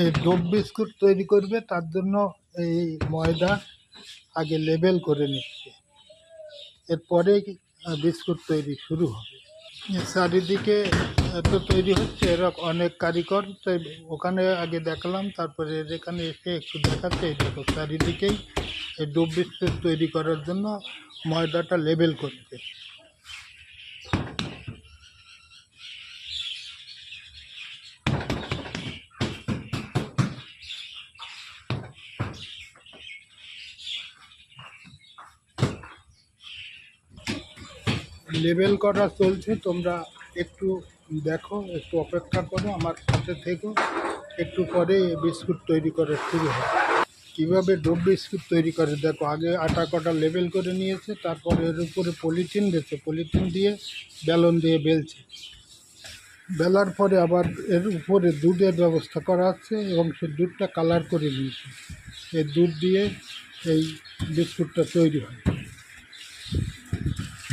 এই dove biscuit তৈরি করবে, তার জন্য এই ময়দা আগে লেবেল করে নিচ্ছে, এরপরেই বিস্কুট তৈরি শুরু হবে। চারিদিকে এত তৈরি হচ্ছে, এরকম অনেক কারিগর, তাই ওখানে আগে দেখলাম, তারপরে এখানে এসে একটু দেখাচ্ছে। এই দেখো চারিদিকেই এই ডোভ বিস্কুট তৈরি করার জন্য ময়দাটা লেবেল করছে। লেবেল করা চলছে, তোমরা একটু দেখো, একটু অপেক্ষা করো, আমার সাথে থেকো। একটু পরে বিস্কুট তৈরি করা শুরু হবে। কীভাবে ডোভ বিস্কুট তৈরি করে দেখো, আগে আটা কটা লেবেল করে নিয়েছে, তারপরে এর উপরে পলিথিন দিয়েছে, পলিথিন দিয়ে বেলন দিয়ে বেলছে। বেলার পরে আবার এর উপরে দুধের ব্যবস্থা করা আছে এবং সে দুধটা কালার করে নিয়েছে। এই দুধ দিয়ে এই বিস্কুটটা তৈরি হয়।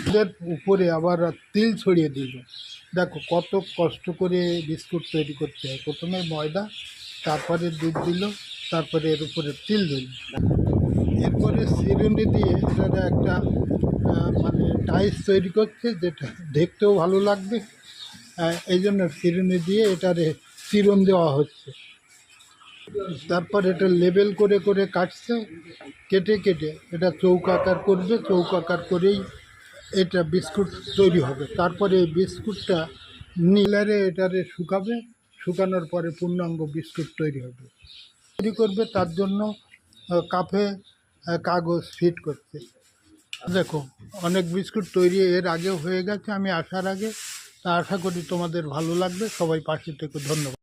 দুধের উপরে আবার তিল ছড়িয়ে দিল। দেখো কত কষ্ট করে বিস্কুট তৈরি করতে হয়। প্রথমে ময়দা, তারপরে দুধ দিল, তারপরে এর উপরে তিল দিল, এরপরে চিরুনি দিয়ে এটার একটা মানে টাইস তৈরি করছে, যেটা দেখতেও ভালো লাগবে। এই জন্য চিরুনি দিয়ে এটারে চিরুন দেওয়া হচ্ছে। তারপর এটা লেবেল করে করে কাটছে, কেটে কেটে এটা চৌকাকার করবে, চৌকাকার করেই এটা বিস্কুট তৈরি হবে। তারপরে এই বিস্কুটটা নীলারে এটারে শুকাবে, শুকানোর পরে পূর্ণাঙ্গ বিস্কুট তৈরি হবে। তৈরি করবে তার জন্য কাপে কাগজ ফিট করছে। দেখো অনেক বিস্কুট তৈরি এর আগেও হয়ে গেছে, আমি আসার আগে। তা আশা করি তোমাদের ভালো লাগবে। সবাই পাশে থেকে ধন্যবাদ।